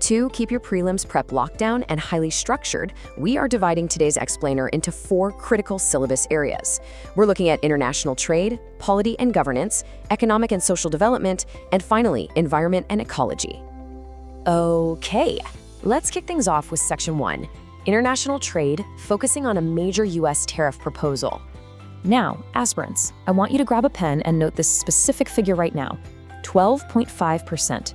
To keep your prelims prep locked down and highly structured, we are dividing today's explainer into 4 critical syllabus areas. We're looking at international trade, polity and governance, economic and social development, and finally, environment and ecology. Okay, let's kick things off with Section 1, International Trade, focusing on a major U.S. tariff proposal. Now, aspirants, I want you to grab a pen and note this specific figure right now, 12.5%.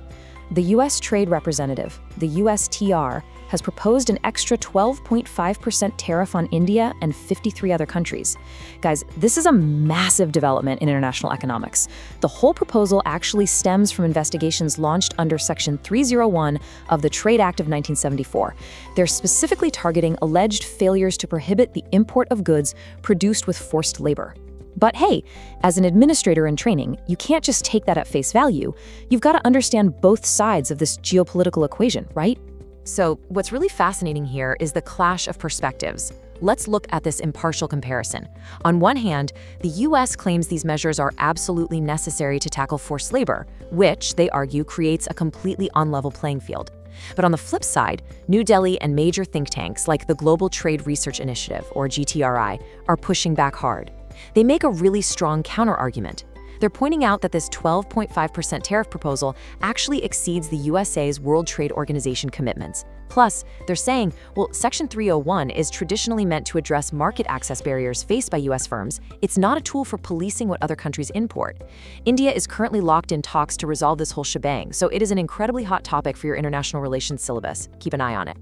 The U.S. Trade Representative, the USTR, has proposed an extra 12.5% tariff on India and 53 other countries. Guys, this is a massive development in international economics. The whole proposal actually stems from investigations launched under Section 301 of the Trade Act of 1974. They're specifically targeting alleged failures to prohibit the import of goods produced with forced labor. But hey, as an administrator in training, you can't just take that at face value. You've got to understand both sides of this geopolitical equation, right? So what's really fascinating here is the clash of perspectives. Let's look at this impartial comparison. On one hand, the U.S. claims these measures are absolutely necessary to tackle forced labor, which, they argue, creates a completely unlevel playing field. But on the flip side, New Delhi and major think tanks like the Global Trade Research Initiative, or GTRI, are pushing back hard. They make a really strong counter-argument. They're pointing out that this 12.5% tariff proposal actually exceeds the USA's World Trade Organization commitments. Plus, they're saying, well, Section 301 is traditionally meant to address market access barriers faced by US firms. It's not a tool for policing what other countries import. India is currently locked in talks to resolve this whole shebang, so it is an incredibly hot topic for your international relations syllabus. Keep an eye on it.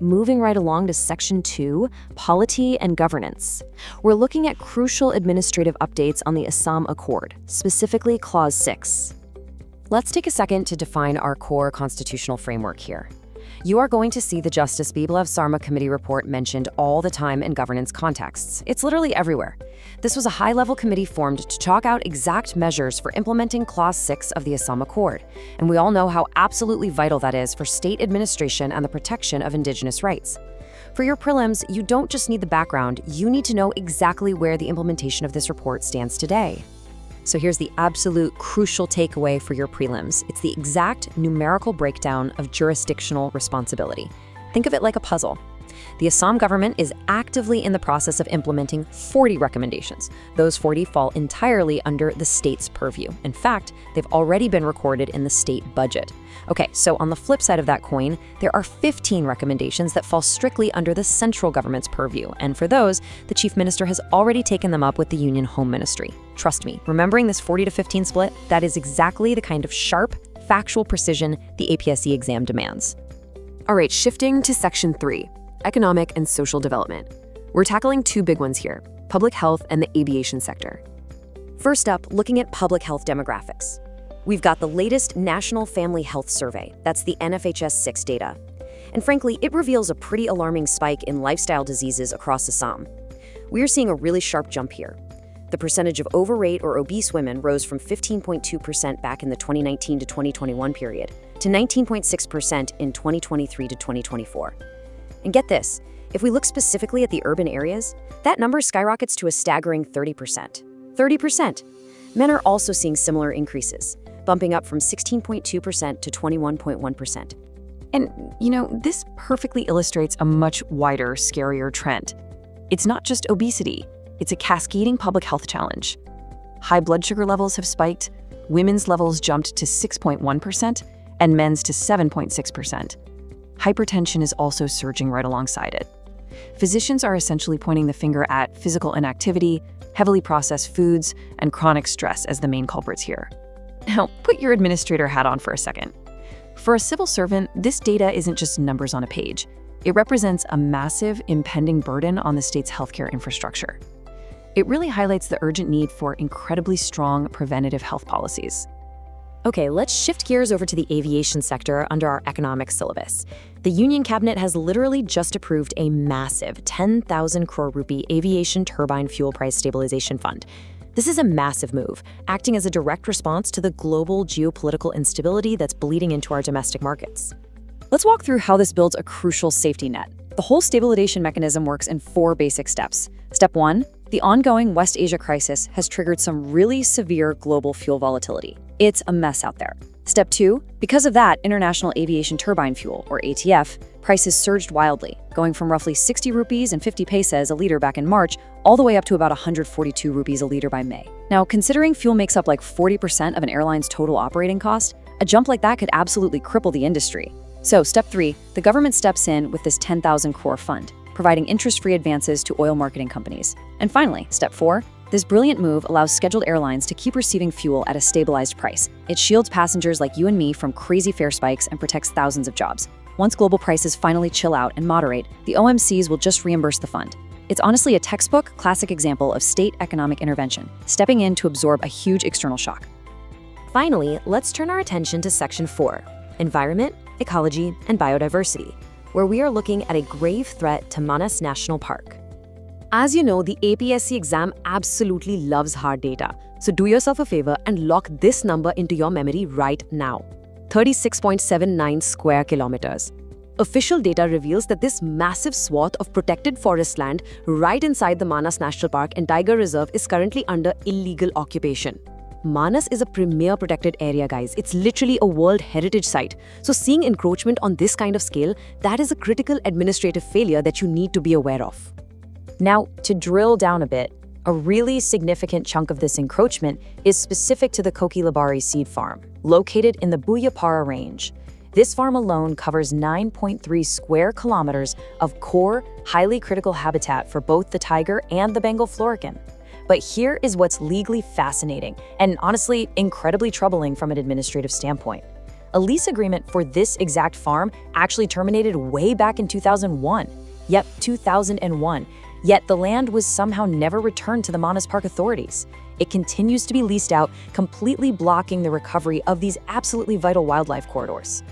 Moving right along to Section 2, Polity and Governance. We're looking at crucial administrative updates on the Assam Accord, specifically Clause 6. Let's take a second to define our core constitutional framework here. You are going to see the Justice Biblav Sarma Committee report mentioned all the time in governance contexts. It's literally everywhere. This was a high-level committee formed to chalk out exact measures for implementing Clause 6 of the Assam Accord, and we all know how absolutely vital that is for state administration and the protection of Indigenous rights. For your prelims, you don't just need the background, you need to know exactly where the implementation of this report stands today. So here's the absolute crucial takeaway for your prelims. It's the exact numerical breakdown of jurisdictional responsibility. Think of it like a puzzle. The Assam government is actively in the process of implementing 40 recommendations. Those 40 fall entirely under the state's purview. In fact, they've already been recorded in the state budget. Okay, so on the flip side of that coin, there are 15 recommendations that fall strictly under the central government's purview. And for those, the chief minister has already taken them up with the Union Home Ministry. Trust me, remembering this 40 to 15 split, that is exactly the kind of sharp, factual precision the APSC exam demands. All right, shifting to Section 3. Economic and social development. We're tackling 2 big ones here, public health and the aviation sector. First up, looking at public health demographics. We've got the latest National Family Health Survey, that's the NFHS 6 data. And frankly, it reveals a pretty alarming spike in lifestyle diseases across Assam. We're seeing a really sharp jump here. The percentage of overweight or obese women rose from 15.2% back in the 2019 to 2021 period to 19.6% in 2023 to 2024. And get this, if we look specifically at the urban areas, that number skyrockets to a staggering 30%. 30%! Men are also seeing similar increases, bumping up from 16.2% to 21.1%. And, this perfectly illustrates a much wider, scarier trend. It's not just obesity, it's a cascading public health challenge. High blood sugar levels have spiked, women's levels jumped to 6.1%, and men's to 7.6%. Hypertension is also surging right alongside it. Physicians are essentially pointing the finger at physical inactivity, heavily processed foods, and chronic stress as the main culprits here. Now, put your administrator hat on for a second. For a civil servant, this data isn't just numbers on a page. It represents a massive, impending burden on the state's healthcare infrastructure. It really highlights the urgent need for incredibly strong preventative health policies. Okay, let's shift gears over to the aviation sector under our economics syllabus. The Union Cabinet has literally just approved a massive 10,000 crore rupee aviation turbine fuel price stabilization fund. This is a massive move, acting as a direct response to the global geopolitical instability that's bleeding into our domestic markets. Let's walk through how this builds a crucial safety net. The whole stabilization mechanism works in 4 basic steps. Step 1, the ongoing West Asia crisis has triggered some really severe global fuel volatility. It's a mess out there. Step 2, because of that, International Aviation Turbine Fuel, or ATF, prices surged wildly, going from roughly 60 rupees and 50 paise a liter back in March, all the way up to about 142 rupees a liter by May. Now, considering fuel makes up like 40% of an airline's total operating cost, a jump like that could absolutely cripple the industry. So, step 3, the government steps in with this 10,000 crore fund, providing interest-free advances to oil marketing companies. And finally, step 4, this brilliant move allows scheduled airlines to keep receiving fuel at a stabilized price. It shields passengers like you and me from crazy fare spikes and protects thousands of jobs. Once global prices finally chill out and moderate, the OMCs will just reimburse the fund. It's honestly a textbook, classic example of state economic intervention, stepping in to absorb a huge external shock. Finally, let's turn our attention to Section 4, Environment, Ecology, and Biodiversity, where we are looking at a grave threat to Manas National Park. As you know, the APSC exam absolutely loves hard data, so do yourself a favor and lock this number into your memory right now. 36.79 square kilometers. Official data reveals that this massive swath of protected forest land right inside the Manas National Park and Tiger Reserve is currently under illegal occupation. Manas is a premier protected area, guys. It's literally a World Heritage Site. So seeing encroachment on this kind of scale, that is a critical administrative failure that you need to be aware of. Now, to drill down a bit, a really significant chunk of this encroachment is specific to the Kokilabari seed farm, located in the Buyapara Range. This farm alone covers 9.3 square kilometers of core, highly critical habitat for both the tiger and the Bengal florican. But here is what's legally fascinating and honestly incredibly troubling from an administrative standpoint. A lease agreement for this exact farm actually terminated way back in 2001. Yep, 2001. Yet the land was somehow never returned to the Manas Park authorities. It continues to be leased out, completely blocking the recovery of these absolutely vital wildlife corridors.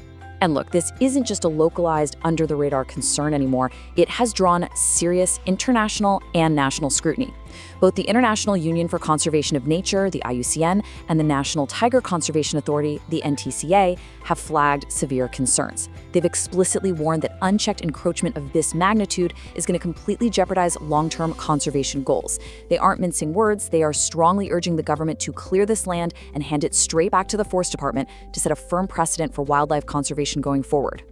And look, this isn't just a localized, under-the-radar concern anymore. It has drawn serious international and national scrutiny. Both the International Union for Conservation of Nature, the IUCN, and the National Tiger Conservation Authority, the NTCA, have flagged severe concerns. They've explicitly warned that unchecked encroachment of this magnitude is going to completely jeopardize long-term conservation goals. They aren't mincing words. They are strongly urging the government to clear this land and hand it straight back to the Forest Department to set a firm precedent for wildlife conservation going forward.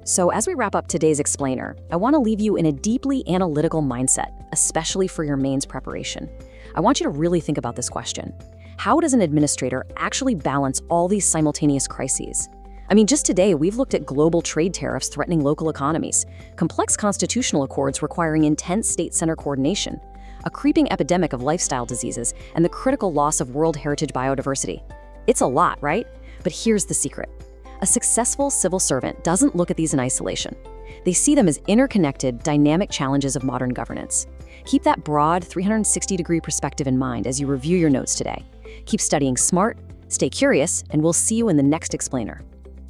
So as we wrap up today's explainer, I want to leave you in a deeply analytical mindset, especially for your mains preparation. I want you to really think about this question. How does an administrator actually balance all these simultaneous crises? I mean, just today, we've looked at global trade tariffs threatening local economies, complex constitutional accords requiring intense state-center coordination, a creeping epidemic of lifestyle diseases, and the critical loss of World Heritage biodiversity. It's a lot, right? But here's the secret. A successful civil servant doesn't look at these in isolation. They see them as interconnected, dynamic challenges of modern governance. Keep that broad, 360-degree perspective in mind as you review your notes today. Keep studying smart, stay curious, and we'll see you in the next explainer.